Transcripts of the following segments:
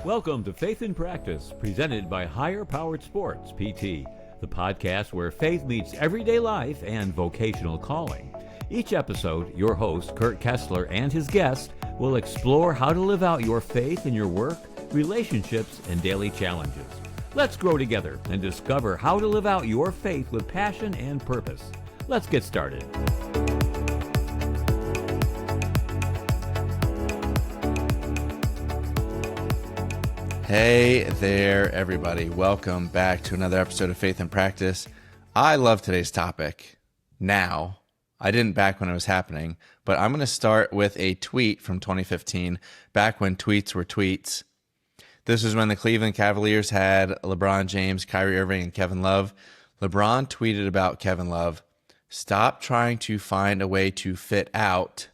Welcome to Faith in Practice, presented by Higher Powered Sports, PT, the podcast where faith meets everyday life and vocational calling. Each episode, your host, Kurt Kessler, and his guest will explore how to live out your faith in your work, relationships, and daily challenges. Let's grow together and discover how to live out your faith with passion and purpose. Let's get started. Hey there, everybody. Welcome back to another episode of Faith in Practice. I love today's topic now. I didn't back when it was happening, but I'm going to start with a tweet from 2015, back when tweets were tweets. This was when the Cleveland Cavaliers had LeBron James, Kyrie Irving, and Kevin Love. LeBron tweeted about Kevin Love, "Stop trying to find a way to fit out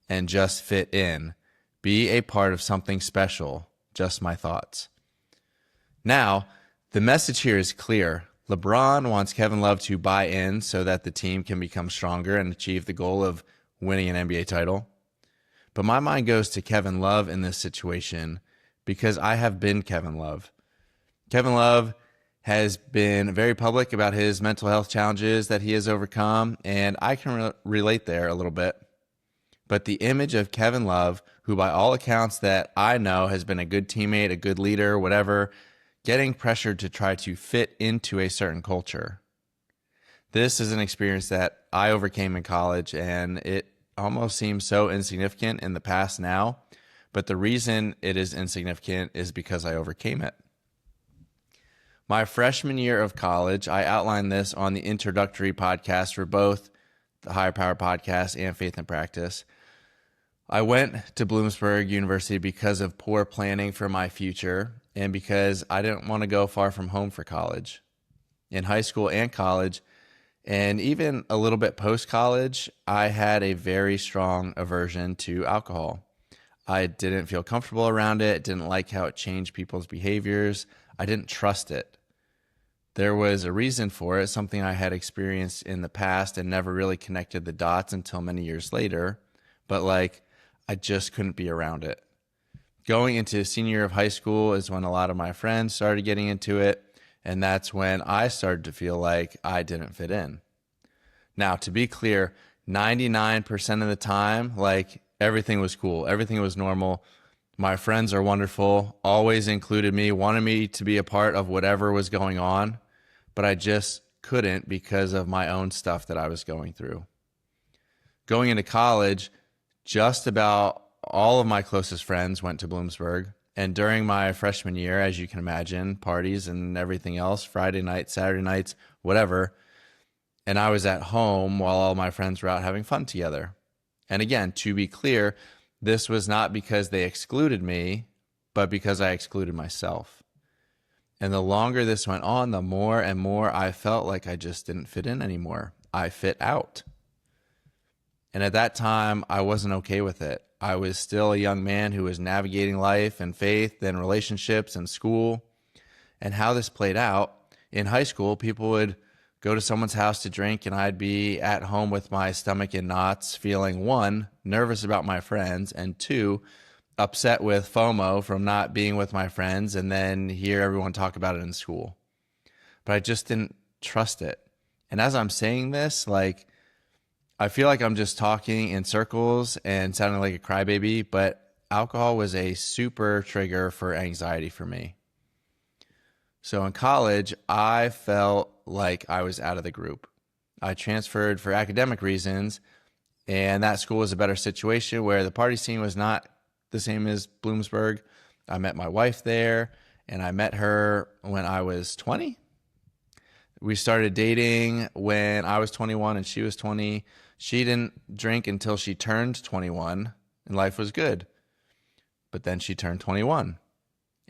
and just fit in. Be a part of something special. Just my thoughts." Now, the message here is clear. LeBron wants Kevin Love to buy in so that the team can become stronger and achieve the goal of winning an NBA title. But my mind goes to Kevin Love in this situation because I have been Kevin Love. Kevin Love has been very public about his mental health challenges that he has overcome, and I can relate there a little bit. But the image of Kevin Love, who by all accounts that I know has been a good teammate, a good leader, whatever, getting pressured to try to fit into a certain culture. This is an experience that I overcame in college, and it almost seems so insignificant in the past now. But the reason it is insignificant is because I overcame it. My freshman year of college, I outlined this on the introductory podcast for both the Higher Power podcast and Faith in Practice. I went to Bloomsburg University because of poor planning for my future and because I didn't want to go far from home for college. In high school and college, and even a little bit post-college, I had a very strong aversion to alcohol. I didn't feel comfortable around it, didn't like how it changed people's behaviors. I didn't trust it. There was a reason for it, something I had experienced in the past and never really connected the dots until many years later. But I just couldn't be around it. Going into senior year of high school is when a lot of my friends started getting into it, and that's when I started to feel like I didn't fit in. Now, to be clear, 99% of the time, everything was cool. Everything was normal. My friends are wonderful, always included me, wanted me to be a part of whatever was going on, but I just couldn't because of my own stuff that I was going through. Going into college, just about all of my closest friends went to Bloomsburg. And during my freshman year, as you can imagine, parties and everything else, Friday nights, Saturday nights, whatever. And I was at home while all my friends were out having fun together. And again, to be clear, this was not because they excluded me, but because I excluded myself. And the longer this went on, the more and more I felt like I just didn't fit in anymore. I fit out. And at that time, I wasn't okay with it. I was still a young man who was navigating life and faith and relationships and school. And how this played out, in high school, people would go to someone's house to drink, and I'd be at home with my stomach in knots, feeling, one, nervous about my friends, and two, upset with FOMO from not being with my friends, and then hear everyone talk about it in school. But I just didn't trust it. And as I'm saying this, I feel like I'm just talking in circles and sounding like a crybaby, but alcohol was a super trigger for anxiety for me. So in college, I felt like I was out of the group. I transferred for academic reasons, and that school was a better situation where the party scene was not the same as Bloomsburg. I met my wife there, and I met her when I was 20. We started dating when I was 21 and she was 20. She didn't drink until she turned 21, and life was good. But then she turned 21.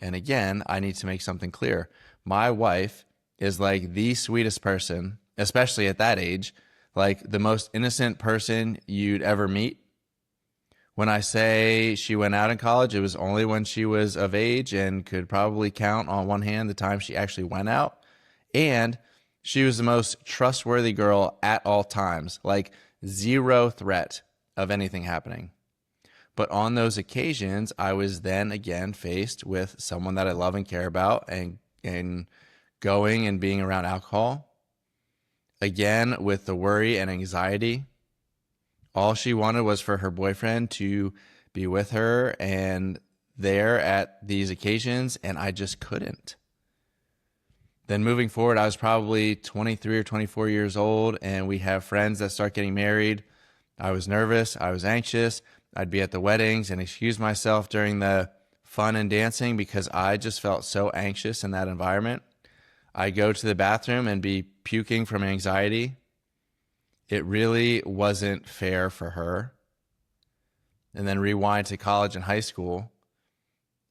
And again, I need to make something clear. My wife is the sweetest person, especially at that age, the most innocent person you'd ever meet. When I say she went out in college, it was only when she was of age and could probably count on one hand the time she actually went out. And she was the most trustworthy girl at all times, zero threat of anything happening. But on those occasions, I was then again faced with someone that I love and care about and going and being around alcohol. Again, with the worry and anxiety. All she wanted was for her boyfriend to be with her and there at these occasions, and I just couldn't. Then moving forward, I was probably 23 or 24 years old, and we have friends that start getting married. I was nervous. I was anxious. I'd be at the weddings and excuse myself during the fun and dancing because I just felt so anxious in that environment. I go to the bathroom and be puking from anxiety. It really wasn't fair for her. And then rewind to college and high school,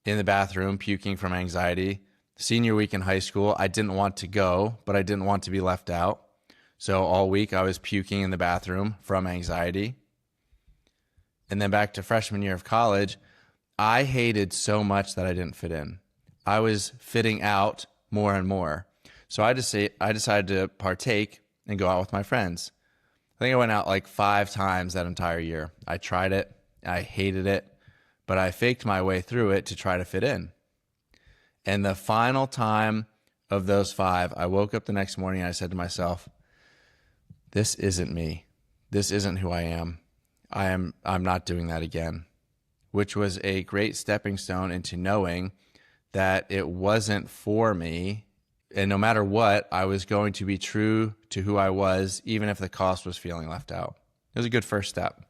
in the bathroom, puking from anxiety. Senior week in high school, I didn't want to go, but I didn't want to be left out. So all week I was puking in the bathroom from anxiety. And then back to freshman year of college, I hated so much that I didn't fit in. I was fitting out more and more. So I decided to partake and go out with my friends. I think I went out like 5 times that entire year. I tried it. I hated it, but I faked my way through it to try to fit in. And the final time of those 5, I woke up the next morning and I said to myself, this isn't me. This isn't who I am. I'm not doing that again, which was a great stepping stone into knowing that it wasn't for me. And no matter what, I was going to be true to who I was, even if the cost was feeling left out. It was a good first step.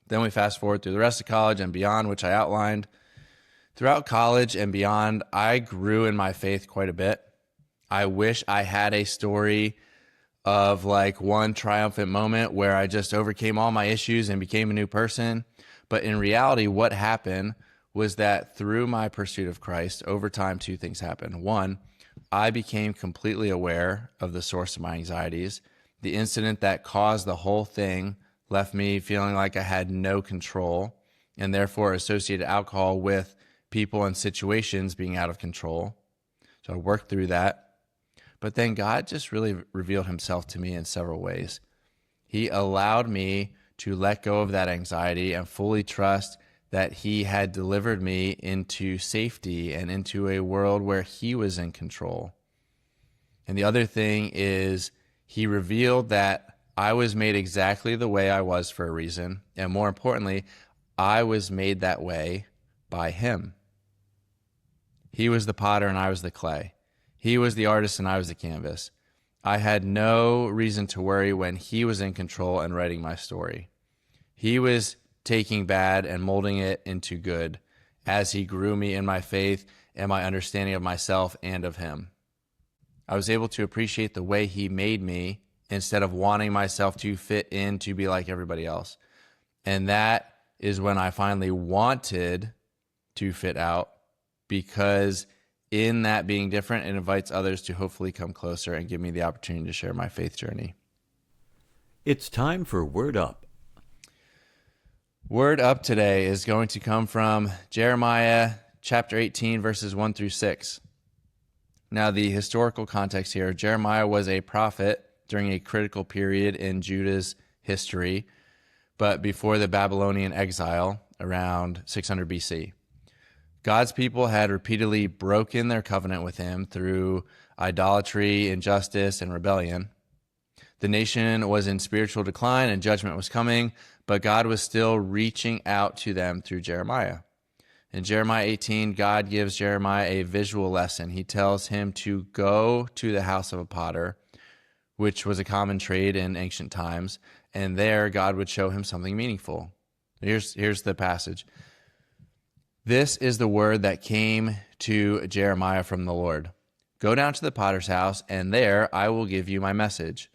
Then we fast forward through the rest of college and beyond, which I outlined. Throughout college and beyond, I grew in my faith quite a bit. I wish I had a story of like one triumphant moment where I just overcame all my issues and became a new person. But in reality, what happened was that through my pursuit of Christ, over time, 2 things happened. 1, I became completely aware of the source of my anxieties. The incident that caused the whole thing left me feeling like I had no control, and therefore associated alcohol with people and situations being out of control. So I worked through that. But then God just really revealed himself to me in several ways. He allowed me to let go of that anxiety and fully trust that he had delivered me into safety and into a world where he was in control. And the other thing is he revealed that I was made exactly the way I was for a reason. And more importantly, I was made that way by him. He was the potter and I was the clay. He was the artist and I was the canvas. I had no reason to worry when he was in control and writing my story. He was taking bad and molding it into good as he grew me in my faith and my understanding of myself and of him. I was able to appreciate the way he made me instead of wanting myself to fit in to be like everybody else. And that is when I finally wanted to fit out, because in that being different, it invites others to hopefully come closer and give me the opportunity to share my faith journey. It's time for Word Up. Word up today is going to come from Jeremiah chapter 18, verses 1 through 6. Now, the historical context here, Jeremiah was a prophet during a critical period in Judah's history, but before the Babylonian exile around 600 BC. God's people had repeatedly broken their covenant with him through idolatry, injustice, and rebellion. The nation was in spiritual decline and judgment was coming, but God was still reaching out to them through Jeremiah. In Jeremiah 18, God gives Jeremiah a visual lesson. He tells him to go to the house of a potter, which was a common trade in ancient times, and there God would show him something meaningful. Here's the passage. This is the word that came to Jeremiah from the Lord. Go down to the potter's house, and there I will give you my message.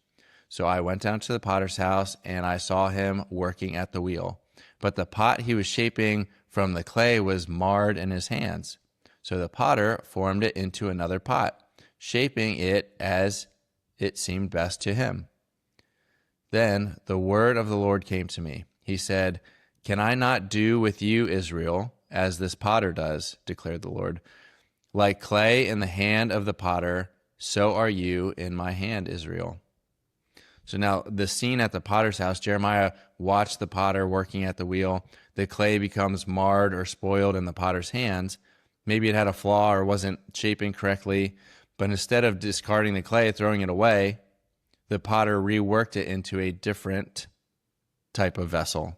So I went down to the potter's house, and I saw him working at the wheel. But the pot he was shaping from the clay was marred in his hands. So the potter formed it into another pot, shaping it as it seemed best to him. Then the word of the Lord came to me. He said, "Can I not do with you, Israel, as this potter does, declared the Lord. Like clay in the hand of the potter, so are you in my hand, Israel." So now the scene at the potter's house, Jeremiah watched the potter working at the wheel. The clay becomes marred or spoiled in the potter's hands. Maybe it had a flaw or wasn't shaping correctly, but instead of discarding the clay, throwing it away, the potter reworked it into a different type of vessel,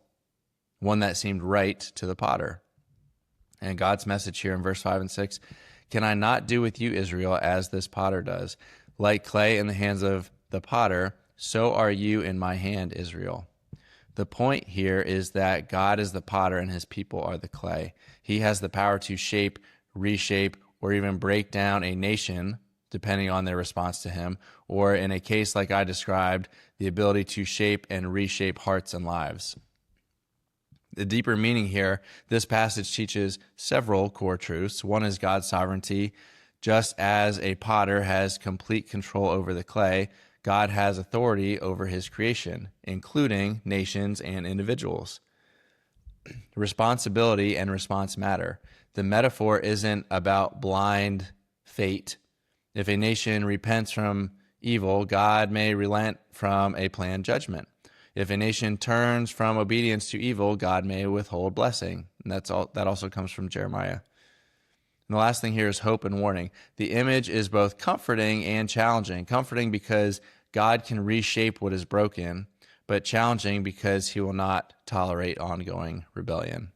one that seemed right to the potter. And God's message here in verse 5 and 6, can I not do with you, Israel, as this potter does? Like clay in the hands of the potter, so are you in my hand, Israel. The point here is that God is the potter and his people are the clay. He has the power to shape, reshape, or even break down a nation, depending on their response to him, or in a case like I described, the ability to shape and reshape hearts and lives. The deeper meaning here, this passage teaches several core truths. One is God's sovereignty. Just as a potter has complete control over the clay, God has authority over his creation, including nations and individuals. Responsibility and response matter. The metaphor isn't about blind fate. If a nation repents from evil, God may relent from a planned judgment. If a nation turns from obedience to evil, God may withhold blessing. And that also comes from Jeremiah. And the last thing here is hope and warning. The image is both comforting and challenging. Comforting because God can reshape what is broken, but challenging because he will not tolerate ongoing rebellion.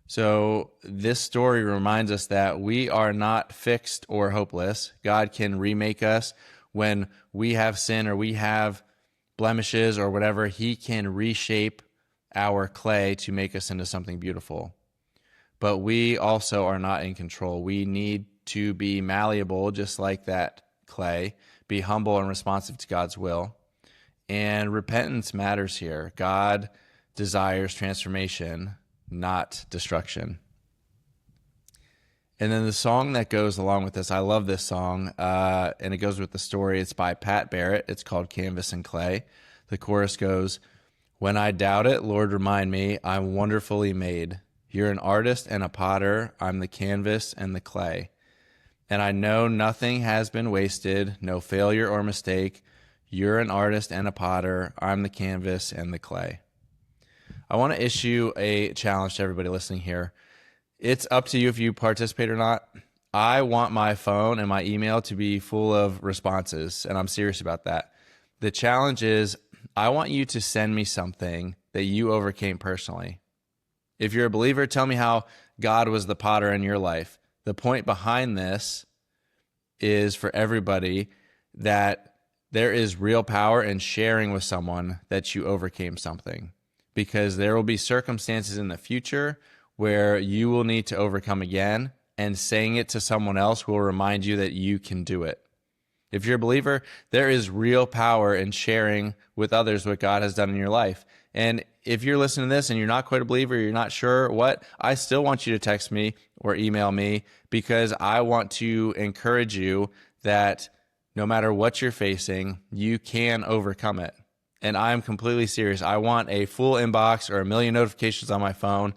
So this story reminds us that we are not fixed or hopeless. God can remake us when we have sin or we have blemishes or whatever. He can reshape our clay to make us into something beautiful. But we also are not in control. We need to be malleable, just like that clay, be humble and responsive to God's will. And repentance matters here. God desires transformation, not destruction. And then the song that goes along with this, I love this song, and it goes with the story. It's by Pat Barrett. It's called Canvas and Clay. The chorus goes, when I doubt it, Lord, remind me, I'm wonderfully made. You're an artist and a potter. I'm the canvas and the clay. And I know nothing has been wasted, no failure or mistake. You're an artist and a potter. I'm the canvas and the clay. I want to issue a challenge to everybody listening here. It's up to you if you participate or not. I want my phone and my email to be full of responses, and I'm serious about that. The challenge is I want you to send me something that you overcame personally. If you're a believer, tell me how God was the potter in your life. The point behind this is for everybody that there is real power in sharing with someone that you overcame something, because there will be circumstances in the future where you will need to overcome again, and saying it to someone else will remind you that you can do it. If you're a believer, there is real power in sharing with others what God has done in your life. And if you're listening to this and you're not quite a believer, you're not sure what, I still want you to text me or email me, because I want to encourage you that no matter what you're facing, you can overcome it. And I'm completely serious. I want a full inbox or 1 million notifications on my phone.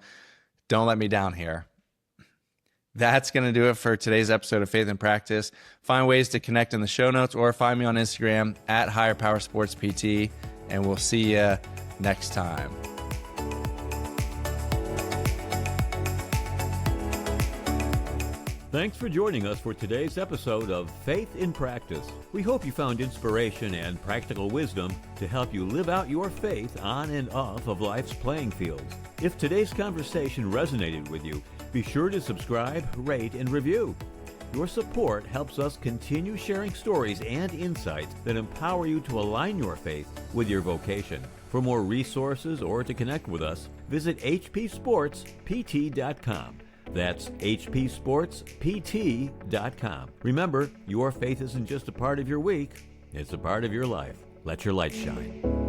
Don't let me down here. That's going to do it for today's episode of Faith in Practice. Find ways to connect in the show notes or find me on Instagram at hpsportspt, and we'll see you next time. Thanks for joining us for today's episode of Faith in Practice. We hope you found inspiration and practical wisdom to help you live out your faith on and off of life's playing fields. If today's conversation resonated with you, be sure to subscribe, rate, and review. Your support helps us continue sharing stories and insights that empower you to align your faith with your vocation. For more resources or to connect with us, visit hpsportspt.com. That's hpsportspt.com. Remember, your faith isn't just a part of your week, it's a part of your life. Let your light shine.